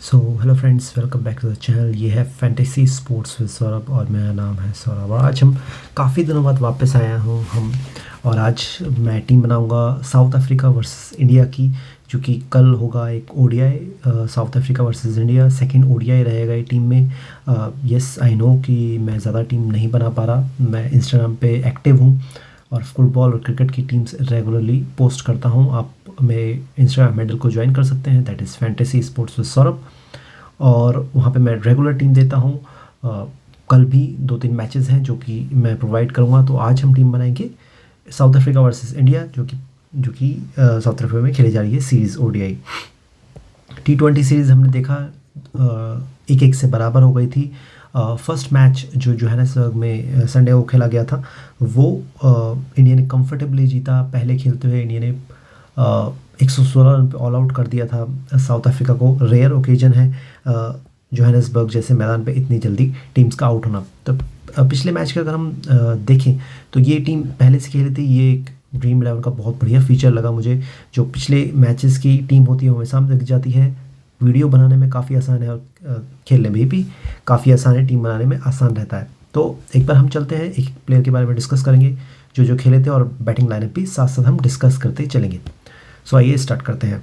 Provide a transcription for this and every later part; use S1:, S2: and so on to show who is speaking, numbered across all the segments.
S1: So hello friends, welcome back to the channel. ये है fantasy sports with Saurabh और मेरा नाम है सौरभ। और आज हम काफ़ी दिनों बाद वापस आया हूँ हम और आज मैं टीम बनाऊँगा साउथ अफ्रीका वर्सेस इंडिया की, जो कि कल होगा एक ODI. South Africa versus India second ODI रहेगा ये टीम में। यस आई नो कि मैं ज़्यादा टीम नहीं बना पा रहा। मैं इंस्टाग्राम पे एक्टिव हूँ और फुटबॉल और क्रिकेट की टीम्स रेगुलरली पोस्ट करता हूँ। आप मेरे इंस्टाग्राम हैंडल को ज्वाइन कर सकते हैं, that is fantasy sports with Saurabh. और वहाँ पे मैं रेगुलर टीम देता हूँ। कल भी 2-3 मैचेस हैं जो कि मैं प्रोवाइड करूँगा। तो आज हम टीम बनाएंगे साउथ अफ्रीका वर्सेस इंडिया, जो कि साउथ अफ्रीका में खेली जा रही है सीरीज़ ओडीआई। T20 सीरीज़ हमने देखा 1-1 से बराबर हो गई थी। फर्स्ट मैच जो जोहानिसबर्ग में संडे को खेला गया था वो इंडिया ने कंफर्टेबली जीता। पहले खेलते हुए इंडिया ने 116 रन पे ऑल आउट कर दिया था साउथ अफ्रीका को। रेयर ओकेजन है जोहानिसबर्ग जैसे मैदान पे इतनी जल्दी टीम्स का आउट होना। तो पिछले मैच का अगर हम देखें तो ये टीम पहले से खेली थी। ये एक ड्रीम 11 का बहुत बढ़िया फीचर लगा मुझे। जो पिछले मैचेस की टीम होती है वो हमें सामने दिख जाती है। वीडियो बनाने में काफ़ी आसान है और खेलने में भी काफ़ी आसान है। टीम बनाने में आसान रहता है। तो एक बार हम चलते हैं, एक प्लेयर के बारे में डिस्कस करेंगे जो जो खेले थे और बैटिंग लाइनअप भी साथ साथ हम डिस्कस करते चलेंगे। सो आइए स्टार्ट करते हैं।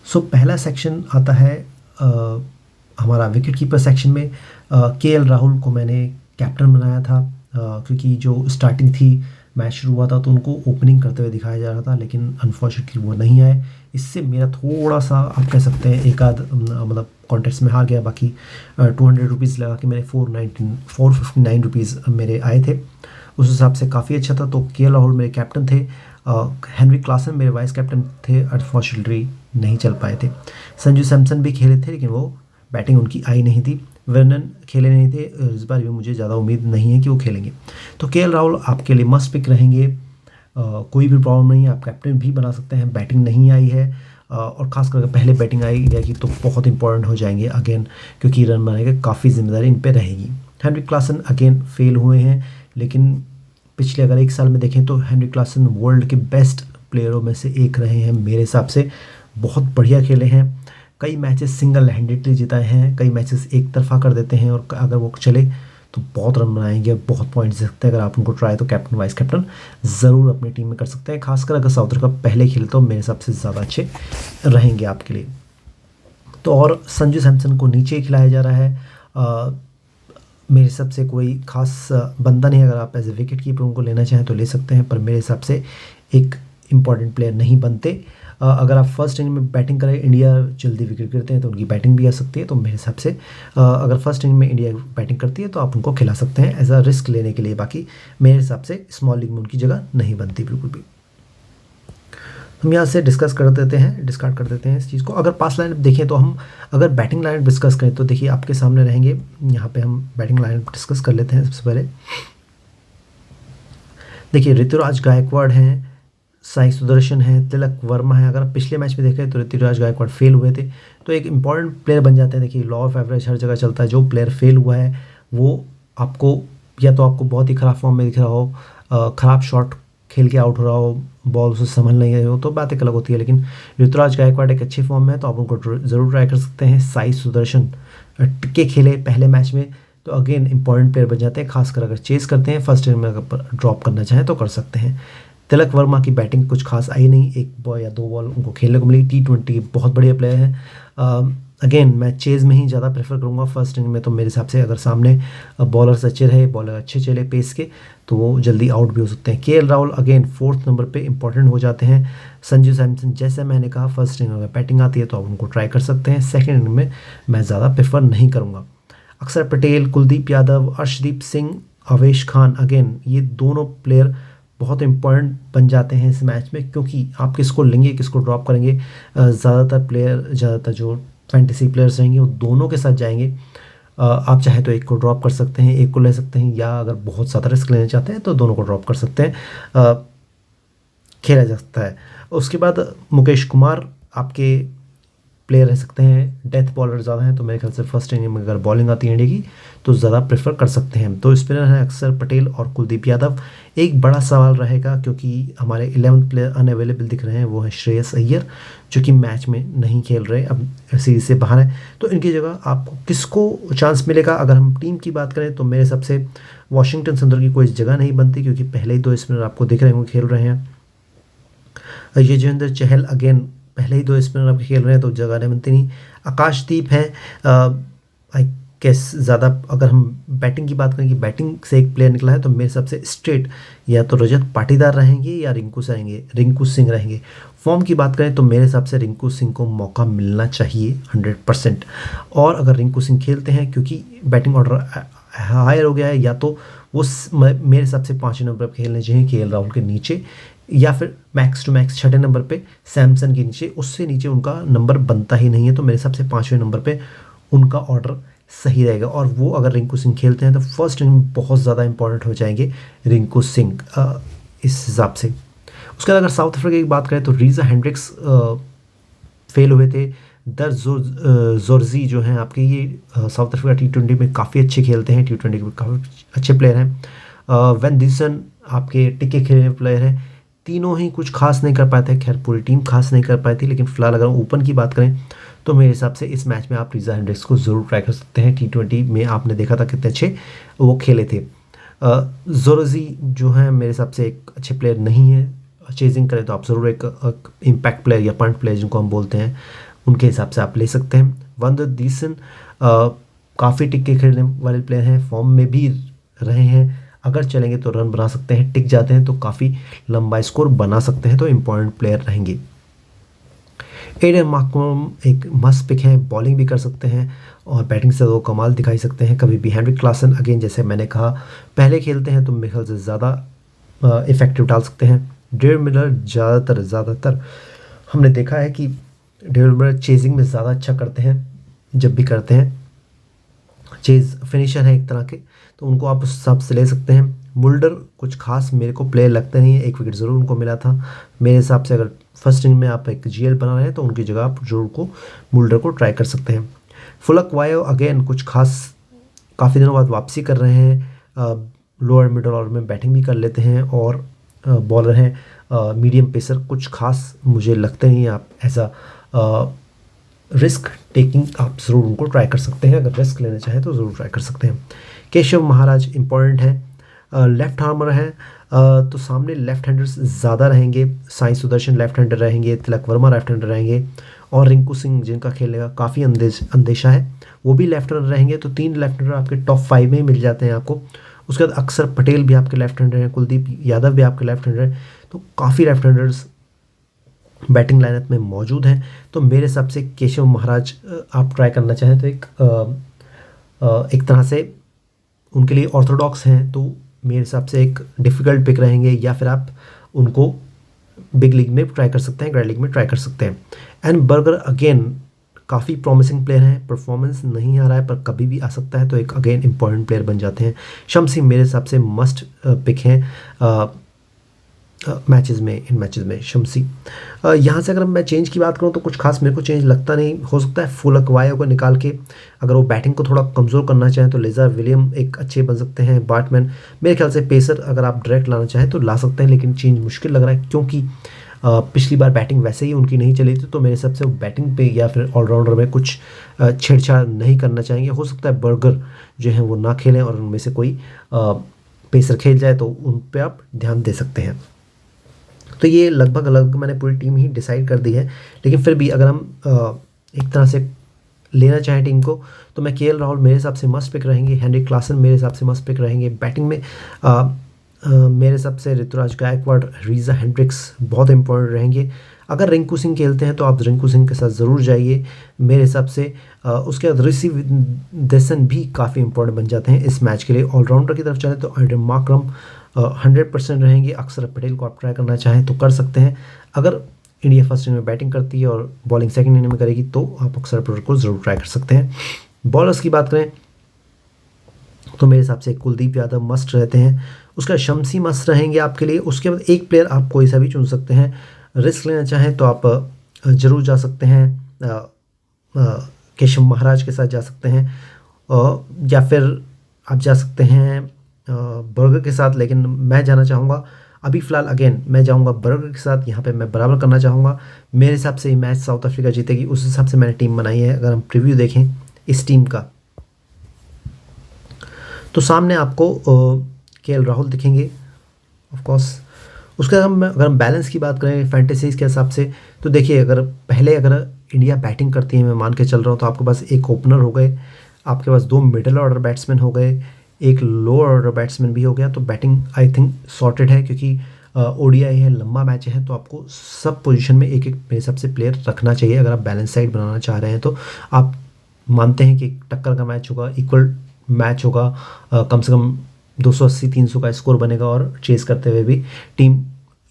S1: सो पहला सेक्शन आता है हमारा विकेट कीपर सेक्शन में। केएल राहुल को मैंने कैप्टन बनाया था क्योंकि जो स्टार्टिंग थी, मैच शुरू हुआ था तो उनको ओपनिंग करते हुए दिखाया जा रहा था, लेकिन अनफॉर्चुनेटली वो नहीं आए। इससे मेरा थोड़ा सा आप कह सकते हैं एक आध मतलब कॉन्टेस्ट में हार गया। बाकी 200 रुपीज़ लगा के मेरे 459 रुपीज़ मेरे आए थे। उस हिसाब से काफ़ी अच्छा था। तो केएल राहुल मेरे कैप्टन थे। हेनरी क्लासन मेरे वाइस कैप्टन थे, अनफॉर्चुनेटली नहीं चल पाए थे। संजू सैमसन भी खेले थे लेकिन वो बैटिंग उनकी आई नहीं थी। वर्नन खेले नहीं थे, इस बार भी मुझे ज़्यादा उम्मीद नहीं है कि वो खेलेंगे। तो केएल राहुल आपके लिए मस्ट पिक रहेंगे। कोई भी प्रॉब्लम नहीं है, आप कैप्टन भी बना सकते हैं। बैटिंग नहीं आई है और ख़ास करके पहले बैटिंग आई इंडिया की तो बहुत इंपॉर्टेंट हो जाएंगे अगेन, क्योंकि रन बनाने की काफ़ी जिम्मेदारी इन पर रहेगी। हेनरी क्लासन अगेन फेल हुए हैं, लेकिन पिछले अगर एक साल में देखें तो हेनरी क्लासन वर्ल्ड के बेस्ट प्लेयरों में से एक रहे हैं मेरे हिसाब से। बहुत बढ़िया खेले हैं। कई मैचेस सिंगल हैंडेडली जिताए हैं, कई मैचेस एक तरफा कर देते हैं और अगर वो चले तो बहुत रन बनाएंगे, बहुत पॉइंट्स दे सकते हैं। अगर आप उनको ट्राई तो कैप्टन वाइस कैप्टन ज़रूर अपनी टीम में कर सकते हैं। खासकर अगर साउथ अफ्रीका पहले खेले तो मेरे हिसाब से ज़्यादा अच्छे रहेंगे आपके लिए। तो और संजू सैमसन को नीचे खिलाया जा रहा है। मेरे हिसाब से कोई ख़ास बंदा नहीं। अगर आप एज ए विकेट कीपर उनको लेना चाहें तो ले सकते हैं, पर मेरे हिसाब से एक इम्पॉर्टेंट प्लेयर नहीं बनते। अगर आप फर्स्ट इनिंग में बैटिंग करें, इंडिया जल्दी विकेट गिरते हैं तो उनकी बैटिंग भी आ सकती है। तो मेरे हिसाब से अगर फर्स्ट इनिंग में इंडिया बैटिंग करती है तो आप उनको खिला सकते हैं एज अ रिस्क लेने के लिए। बाकी मेरे हिसाब से स्मॉल लीग में उनकी जगह नहीं बनती बिल्कुल भी। हम यहाँ से डिस्कस कर देते हैं, डिस्कार्ड कर देते हैं इस चीज़ को। अगर पास लाइनअप देखें तो हम अगर बैटिंग लाइनअप डिस्कस करें तो देखिए आपके सामने रहेंगे। यहाँ पे हम बैटिंग लाइनअप डिस्कस कर लेते हैं सबसे पहले। देखिए ऋतुराज गायकवाड़ हैं, साई सुदर्शन है, तिलक वर्मा है। अगर आप पिछले मैच में देखें तो ऋतुराज गायकवाड़ फेल हुए थे, तो एक इंपॉर्टेंट प्लेयर बन जाते हैं। देखिए लॉ ऑफ एवरेज हर जगह चलता है। जो प्लेयर फेल हुआ है वो आपको या तो आपको बहुत ही ख़राब फॉर्म में दिख रहा हो, ख़राब शॉट खेल के आउट हो रहा हो, बॉल उसे संभल नहीं रहे हो, तो बात एक अलग होती है। लेकिन ऋतुराज गायकवाड़ एक अच्छे फॉर्म में है तो आप उनको ज़रूर ट्राई कर सकते हैं। साई सुदर्शन टिके खेले पहले मैच में तो अगेन इंपॉर्टेंट प्लेयर बन जाते हैं। खासकर अगर चेस करते हैं, फर्स्ट इनिंग में अगर ड्रॉप करना चाहें तो कर सकते हैं। तिलक वर्मा की बैटिंग कुछ खास आई नहीं, एक बॉल या दो बॉल उनको खेलने को मिली। T20 बहुत बढ़िया प्लेयर है। अगेन मैं चेज़ में ही ज़्यादा प्रेफर करूँगा फर्स्ट इनिंग में। तो मेरे हिसाब से अगर सामने बॉलर्स अच्छे रहे, बॉलर अच्छे चले पेस के, तो वो जल्दी आउट भी हो सकते हैं। KL Rahul again fourth number पे इंपॉर्टेंट हो जाते हैं। संजू सैमसन जैसे मैंने कहा फर्स्ट इनिंग में बैटिंग आती है तो आप उनको ट्राई कर सकते हैं। सेकेंड इनिंग में मैं ज़्यादा प्रेफर नहीं करूँगा। अक्षर पटेल, कुलदीप यादव, अर्शदीप सिंह, अवेश खान, अगेन ये दोनों प्लेयर बहुत इंपॉर्टेंट बन जाते हैं इस मैच में, क्योंकि आप किसको लेंगे किसको ड्रॉप करेंगे। ज़्यादातर जो फैंटेसी प्लेयर्स रहेंगे वो दोनों के साथ जाएंगे। आप चाहे तो एक को ड्रॉप कर सकते हैं, एक को ले सकते हैं, या अगर बहुत ज़्यादा रिस्क लेना चाहते हैं तो दोनों को ड्रॉप कर सकते हैं। खेला जा सकता है। उसके बाद मुकेश कुमार आपके प्लेयर रह सकते हैं, डेथ बॉलर ज़्यादा हैं, तो मेरे ख्याल से फर्स्ट इनिंग में अगर बॉलिंग आती है इंडिया की तो ज़्यादा प्रेफर कर सकते हैं। तो स्पिनर हैं अक्षर पटेल और कुलदीप यादव। एक बड़ा सवाल रहेगा क्योंकि हमारे 11 प्लेयर अनअवेलेबल दिख रहे हैं, वो हैं श्रेयस अय्यर जो कि मैच में नहीं खेल रहे, अब सीरीज से बाहर है। तो इनकी जगह आपको किसको चांस मिलेगा? अगर हम टीम की बात करें तो मेरे हिसाब से वॉशिंगटन सुंदर की कोई जगह नहीं बनती, क्योंकि पहले ही 2 स्पिनर आपको दिख रहे हैं वो खेल रहे हैं। युजवेंद्र चहल अगेन पहले ही 2 स्पिनर आपके खेल रहे हैं तो जगह नहीं बनती नहीं। आकाशदीप है, आई गेस ज़्यादा अगर हम बैटिंग की बात करें कि बैटिंग से एक प्लेयर निकला है तो मेरे हिसाब से स्ट्रेट या तो रजत पाटीदार रहेंगे या रिंकू सिंह रहेंगे। फॉर्म की बात करें तो मेरे हिसाब से रिंकू सिंह को मौका मिलना चाहिए 100%। और अगर रिंकू सिंह खेलते हैं क्योंकि बैटिंग ऑर्डर हायर हो गया है, या तो वो मेरे हिसाब से 5वें नंबर पर खेलने चाहिए केएल राहुल के नीचे, या फिर मैक्स टू मैक्स 6ठे नंबर पे सैमसन के नीचे, उससे नीचे उनका नंबर बनता ही नहीं है। तो मेरे हिसाब से 5वें नंबर पे उनका ऑर्डर सही रहेगा। और वो अगर रिंकू सिंह खेलते हैं तो फर्स्ट इनिंग में बहुत ज़्यादा इंपॉर्टेंट हो जाएंगे रिंकू सिंह इस हिसाब से। उसके बाद अगर साउथ अफ्रीका की बात करें तो रीज़ा हेंड्रिक्स फेल हुए थे। जोर्जी जो हैं आपके, ये साउथ अफ्रीका T20 में काफ़ी अच्छे खेलते हैं, T20 में काफ़ी अच्छे प्लेयर हैं। वैन डिसन आपके टिके खेलने प्लेयर हैं। तीनों ही कुछ खास नहीं कर पाए थे, खैर पूरी टीम खास नहीं कर पाई थी, लेकिन फिलहाल अगर ओपन की बात करें तो मेरे हिसाब से इस मैच में आप रीज़ा हेंड्रिक्स को ज़रूर ट्राई कर सकते हैं। T20 में आपने देखा था कितने अच्छे वो खेले थे। जोरोजी जो हैं मेरे हिसाब से एक अच्छे प्लेयर नहीं है, चेजिंग करें तो आप ज़रूर एक इम्पैक्ट प्लेयर या पॉइंट प्लेयर जिनको हम बोलते हैं उनके हिसाब से आप ले सकते हैं। वंदर दीसन काफ़ी टिक्के खेलने वाले प्लेयर हैं, फॉर्म में भी रहे हैं, अगर चलेंगे तो रन बना सकते हैं, टिक जाते हैं तो काफ़ी लंबा स्कोर बना सकते हैं, तो इम्पोर्टेंट प्लेयर रहेंगे। एडन मार्करम एक मस्त पिक है, बॉलिंग भी कर सकते हैं और बैटिंग से वो कमाल दिखाई सकते हैं कभी भी। हेनरिक क्लासन अगेन जैसे मैंने कहा पहले खेलते हैं तो मेरे ख्याल से ज़्यादा इफेक्टिव डाल सकते हैं। डेविड मिलर ज़्यादातर हमने देखा है कि डेविड मिलर चेजिंग में ज़्यादा अच्छा करते हैं, जब भी करते हैं चेज फिनिशर है एक तरह के, तो उनको आप उस हिसाब से ले सकते हैं। मुल्डर कुछ खास मेरे को प्लेयर लगता नहीं है, एक विकेट ज़रूर उनको मिला था मेरे हिसाब से। अगर फर्स्ट इनिंग में आप एक GL बना रहे हैं तो उनकी जगह आप जरूर को मुल्डर को ट्राई कर सकते हैं। फुलक वायो अगेन कुछ खास काफ़ी दिनों बाद वापसी कर रहे हैं, लोअर मिडल ऑर्डर में बैटिंग भी कर लेते हैं और बॉलर हैं मीडियम पेसर, कुछ खास मुझे लगता नहीं है। आप ऐसा रिस्क टेकिंग आप ज़रूर उनको ट्राई कर सकते हैं, अगर रिस्क लेना चाहें तो ज़रूर ट्राई कर सकते हैं। केशव महाराज इंपॉर्टेंट है, लेफ्ट आर्मर है, तो सामने लेफ्ट हैंडर्स ज़्यादा रहेंगे। साई सुदर्शन लेफ्ट हैंडर रहेंगे, तिलक वर्मा लेफ्ट हैंडर रहेंगे और रिंकू सिंह जिनका खेलने का काफ़ी अंदेशा है वो भी लेफ्ट हैंडर रहेंगे। तो 3 लेफ्ट हैंडर आपके टॉप 5 में ही मिल जाते हैं आपको। उसके बाद अक्षर पटेल भी आपके लेफ्ट हैंडर हैं, कुलदीप यादव भी आपके लेफ्ट हैंडर हैं, तो काफ़ी लेफ्ट हैंडर्स बैटिंग लाइनअप में मौजूद हैं। तो मेरे हिसाब से केशव महाराज आप ट्राई करना चाहें तो एक तरह से उनके लिए ऑर्थोडॉक्स हैं, तो मेरे हिसाब से एक डिफ़िकल्ट पिक रहेंगे, या फिर आप उनको बिग लीग में ट्राई कर सकते हैं, ग्रैंड लीग में ट्राई कर सकते हैं। एंड बर्गर अगेन काफ़ी प्रॉमिसिंग प्लेयर हैं, परफॉर्मेंस नहीं आ रहा है पर कभी भी आ सकता है, तो एक अगेन इंपॉर्टेंट प्लेयर बन जाते हैं। शम्सी मेरे हिसाब से मस्ट पिक हैं इन मैचेस में शम्सी। यहाँ से अगर मैं चेंज की बात करूँ तो कुछ खास मेरे को चेंज लगता नहीं। हो सकता है फुलक वायो को निकाल के अगर वो बैटिंग को थोड़ा कमज़ोर करना चाहें तो लेज़र विलियम एक अच्छे बन सकते हैं। बार्टमैन मेरे ख्याल से पेसर अगर आप डायरेक्ट लाना चाहें तो ला सकते हैं, लेकिन चेंज मुश्किल लग रहा है क्योंकि पिछली बार बैटिंग वैसे ही उनकी नहीं चली थी, तो मेरे हिसाब से वो बैटिंग पे या फिर ऑलराउंडर में कुछ छेड़छाड़ नहीं करना चाहेंगे। हो सकता है बर्गर जो है वो ना खेलें और उनमें से कोई पेसर खेल जाए, तो उन पर आप ध्यान दे सकते हैं। तो ये लगभग मैंने पूरी टीम ही डिसाइड कर दी है, लेकिन फिर भी अगर हम एक तरह से लेना चाहें टीम को तो मैं केएल राहुल मेरे हिसाब से मस्ट पिक रहेंगे, हेनरिक क्लासन मेरे हिसाब से मस्ट पिक रहेंगे। बैटिंग में मेरे हिसाब से ऋतुराज गायकवाड़, रीज़ा हेंड्रिक्स बहुत इंपॉर्टेंट रहेंगे। अगर रिंकू सिंह खेलते हैं तो आप रिंकू सिंह के साथ ज़रूर जाइए मेरे हिसाब से। उसके बाद ऋषि देसन भी काफ़ी इंपॉर्टेंट बन जाते हैं इस मैच के लिए। ऑलराउंडर की तरफ चले तो एडन मार्करम 100% रहेंगे। अक्षर पटेल को आप ट्राई करना चाहें तो कर सकते हैं। अगर इंडिया फर्स्ट इनिंग में बैटिंग करती है और बॉलिंग सेकंड इनिंग में करेगी तो आप अक्षर पटेल को ज़रूर ट्राई कर सकते हैं। बॉलर्स की बात करें तो मेरे हिसाब से कुलदीप यादव मस्ट रहते हैं, उसका शम्सी मस्ट रहेंगे आपके लिए। उसके बाद एक प्लेयर आप कोई सा भी चुन सकते हैं। रिस्क लेना चाहें तो आप ज़रूर जा सकते हैं केशव महाराज के साथ जा सकते हैं, या फिर आप जा सकते हैं बर्गर के साथ, लेकिन मैं जाना चाहूँगा अभी फ़िलहाल अगेन मैं जाऊँगा बर्गर के साथ। यहाँ पे मैं बराबर करना चाहूँगा। मेरे हिसाब से ये मैच साउथ अफ्रीका जीतेगी, उस हिसाब से मैंने टीम बनाई है। अगर हम प्रीव्यू देखें इस टीम का, तो सामने आपको केएल राहुल दिखेंगे ऑफ कोर्स। उसके अगर हम बैलेंस की बात करें फैंटेसीज़ के हिसाब से, तो देखिए अगर इंडिया बैटिंग करती है, मैं मान के चल रहा हूँ, तो आपके पास एक ओपनर हो गए, आपके पास 2 मिडल ऑर्डर बैट्समैन हो गए, एक लोअर ऑर्डर बैट्समैन भी हो गया, तो बैटिंग आई थिंक सॉर्टेड है। क्योंकि ओडीआई है, लंबा मैच है, तो आपको सब पोजीशन में एक एक मेरे हिसाब से प्लेयर रखना चाहिए अगर आप बैलेंस साइड बनाना चाह रहे हैं। तो आप मानते हैं कि टक्कर का मैच होगा, इक्वल मैच होगा, कम से कम 280-300 का स्कोर बनेगा, और चेस करते हुए भी टीम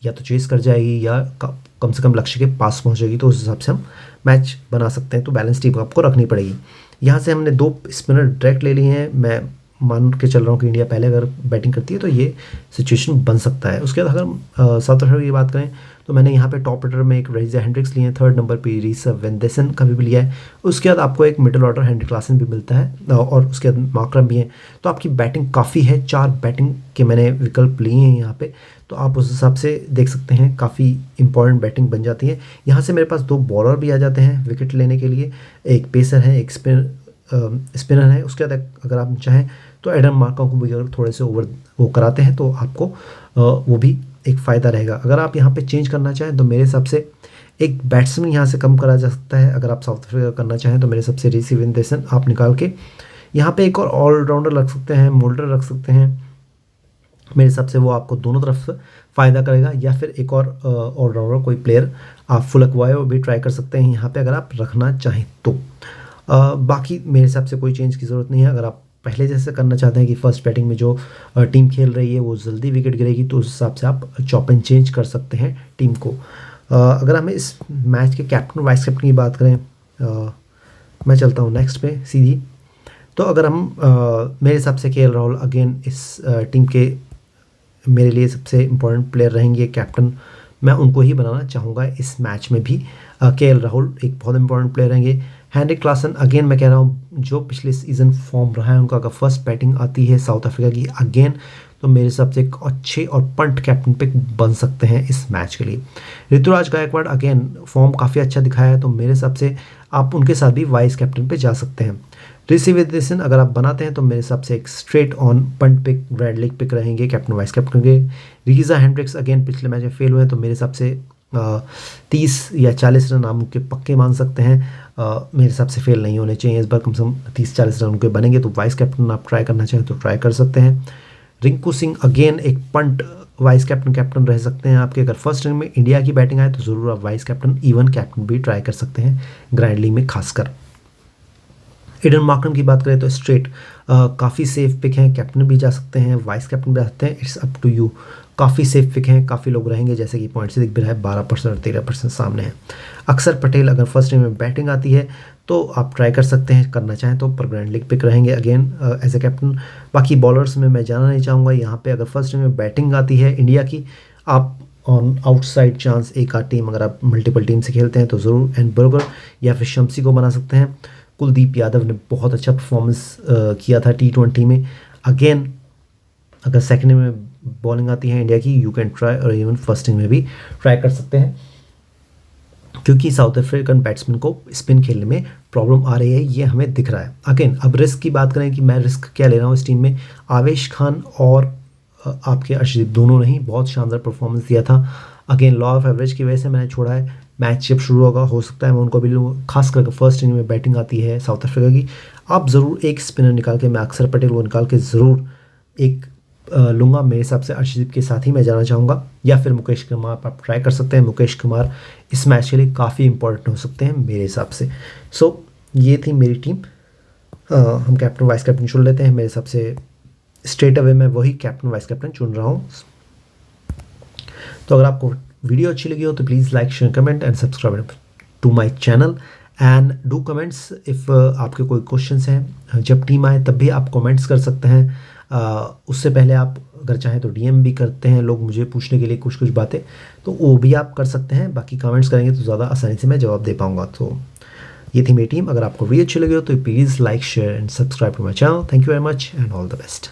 S1: या तो चेस कर जाएगी या कम से कम लक्ष्य के पास पहुंचेगी। तो उस हिसाब से हम मैच बना सकते हैं। तो बैलेंस टीम आपको रखनी पड़ेगी। यहाँ से हमने 2 स्पिनर डायरेक्ट ले लिए हैं। मैं मान के चल रहा हूँ कि इंडिया पहले अगर बैटिंग करती है तो ये सिचुएशन बन सकता है। उसके बाद अगर साउथ अफ्रीका की बात करें, तो मैंने यहाँ पे टॉप ऑर्डर में एक रेजा हेंड्रिक्स लिए हैं, 3rd नंबर पे रीसा वेंदेसन का भी लिया है। उसके बाद आपको एक मिडिल ऑर्डर हेनरी क्लासन भी मिलता है, और उसके बाद मार्करम भी हैं। तो आपकी बैटिंग काफ़ी है, 4 बैटिंग के मैंने विकल्प लिए हैं यहाँ पे। तो आप उस हिसाब से देख सकते हैं, काफ़ी इंपॉर्टेंट बैटिंग बन जाती है। यहाँ से मेरे पास 2 बॉलर भी आ जाते हैं विकेट लेने के लिए, एक पेसर है, एक स्पिनर है। उसके बाद अगर आप चाहें तो एडम मार्करम को भी अगर थोड़े से ओवर वो कराते हैं तो आपको वो भी एक फ़ायदा रहेगा। अगर आप यहाँ पे चेंज करना चाहें तो मेरे हिसाब से एक बैट्समैन यहाँ से कम करा जा सकता है। अगर आप साउथ अफ्रीका करना चाहें तो मेरे हिसाब से रीसी विंदेसन आप निकाल के यहाँ पे एक और ऑलराउंडर रख सकते हैं, मोल्डर रख सकते हैं। मेरे हिसाब से वो आपको दोनों तरफ से फ़ायदा करेगा। या फिर एक और ऑलराउंडर कोई प्लेयर आप फुलकवायो भी ट्राई कर सकते हैं यहाँ पे अगर आप रखना चाहें तो। बाकी मेरे हिसाब से कोई चेंज की ज़रूरत नहीं है। अगर आप पहले जैसे करना चाहते हैं कि फर्स्ट बैटिंग में जो टीम खेल रही है वो जल्दी विकेट गिरेगी, तो उस हिसाब से आप चॉप एंड चेंज कर सकते हैं टीम को। अगर हमें इस मैच के कैप्टन वाइस कैप्टन की बात करें, मैं चलता हूँ नेक्स्ट पे सीधी। तो अगर हम मेरे हिसाब से केएल राहुल अगेन इस टीम के मेरे लिए सबसे इम्पोर्टेंट प्लेयर रहेंगे, कैप्टन मैं उनको ही बनाना चाहूँगा इस मैच में भी। केएल राहुल एक बहुत इंपॉर्टेंट प्लेयर रहेंगे। हेनरी क्लासन अगेन मैं कह रहा हूँ, जो पिछले सीज़न फॉर्म रहा है उनका, अगर फर्स्ट बैटिंग आती है साउथ अफ्रीका की अगेन, तो मेरे हिसाब से एक अच्छे और पंट कैप्टन पिक बन सकते हैं इस मैच के लिए। ऋतुराज गायकवाड़ अगेन फॉर्म काफ़ी अच्छा दिखाया है, तो मेरे हिसाब से आप उनके साथ भी वाइस कैप्टन पे जा सकते हैं। ऋषि विद्यासन अगर आप बनाते हैं तो मेरे हिसाब से एक स्ट्रेट ऑन पंट पिक रेड लेग पिक रहेंगे कैप्टन वाइस कैप्टन के। रीजा हेंड्रिक्स अगेन पिछले मैच में फेल हुए हैं, तो मेरे हिसाब से 30 या 40 रन आप उनके पक्के मान सकते हैं। मेरे हिसाब से फेल नहीं होने चाहिए इस बार, कम से कम 30-40 रन उनके बनेंगे। तो वाइस कैप्टन आप ट्राई करना चाहें तो ट्राई कर सकते हैं। रिंकू सिंह अगेन एक पंट वाइस कैप्टन रह सकते हैं आपके। अगर फर्स्ट इनिंग में इंडिया की बैटिंग आए तो ज़रूर आप वाइस कैप्टन इवन कैप्टन भी ट्राई कर सकते हैं, ग्रैंड लीग में खासकर। एडन मार्करम की बात करें तो स्ट्रेट काफ़ी सेफ पिक हैं, कैप्टन भी जा सकते हैं, वाइस कैप्टन भी जा सकते हैं, इट्स अप टू यू। काफ़ी सेफ पिक हैं, काफ़ी लोग रहेंगे, जैसे कि पॉइंट से दिख भी रहा है 12% और 13% सामने है। अक्षर पटेल अगर फर्स्ट इनिंग में बैटिंग आती है तो आप ट्राई कर सकते हैं, करना चाहें तो, पर ग्रैंड लीग पिक रहेंगे अगेन एज ए कैप्टन। बाकी बॉलर्स में मैं जाना नहीं चाहूँगा यहाँ पे। अगर फर्स्ट इनिंग में बैटिंग आती है इंडिया की, आप ऑन आउटसाइड चांस एक आध टीम अगर आप मल्टीपल टीम से खेलते हैं तो ज़रूर एंड बर्गर या फिर शम्सी को बना सकते हैं। कुलदीप यादव ने बहुत अच्छा परफॉर्मेंस किया था T20 में। अगेन अगर सेकंड में बॉलिंग आती है इंडिया की, यू कैन ट्राई, और इवन फर्स्ट इनिंग में भी ट्राई कर सकते हैं, क्योंकि साउथ अफ्रीकन बैट्समैन को स्पिन खेलने में प्रॉब्लम आ रही है, ये हमें दिख रहा है। अगेन अब रिस्क की बात करें कि मैं रिस्क क्या ले रहा हूँ इस टीम में, आवेश खान और आपके अर्शदीप दोनों ने ही बहुत शानदार परफॉर्मेंस दिया था। अगेन लॉ ऑफ एवरेज की वजह से मैंने छोड़ा है। मैच जब शुरू होगा हो सकता है मैं उनको भी लूँ, खास करके फर्स्ट इनिंग में बैटिंग आती है साउथ अफ्रीका की। आप ज़रूर एक स्पिनर निकाल के, मैं अक्षर पटेल को निकाल के ज़रूर एक लूँगा। मेरे हिसाब से अर्शदीप के साथ ही मैं जाना चाहूँगा, या फिर मुकेश कुमार आप ट्राई कर सकते हैं। मुकेश कुमार इस मैच के लिए काफ़ी इंपॉर्टेंट हो सकते हैं मेरे हिसाब से। सो ये थी मेरी टीम। हम कैप्टन वाइस कैप्टन चुन लेते हैं। मेरे हिसाब से स्ट्रेट अवे मैं वही कैप्टन वाइस कैप्टन चुन रहा हूँ। तो अगर आपको वीडियो अच्छी लगी हो तो please like share comment and subscribe to my channel and do comments if आपके कोई क्वेश्चंस हैं। जब टीम आए तब भी आप कमेंट्स कर सकते हैं। उससे पहले आप अगर चाहें तो डीएम भी करते हैं लोग मुझे पूछने के लिए कुछ बातें, तो वो भी आप कर सकते हैं। बाकी कमेंट्स करेंगे तो ज़्यादा आसानी से मैं जवाब दे पाऊँगा। तो ये थी मेरी टीम। अगर आपको वीडियो अच्छी लगी हो तो please like share and subscribe to my channel. Thank you very much and all the best.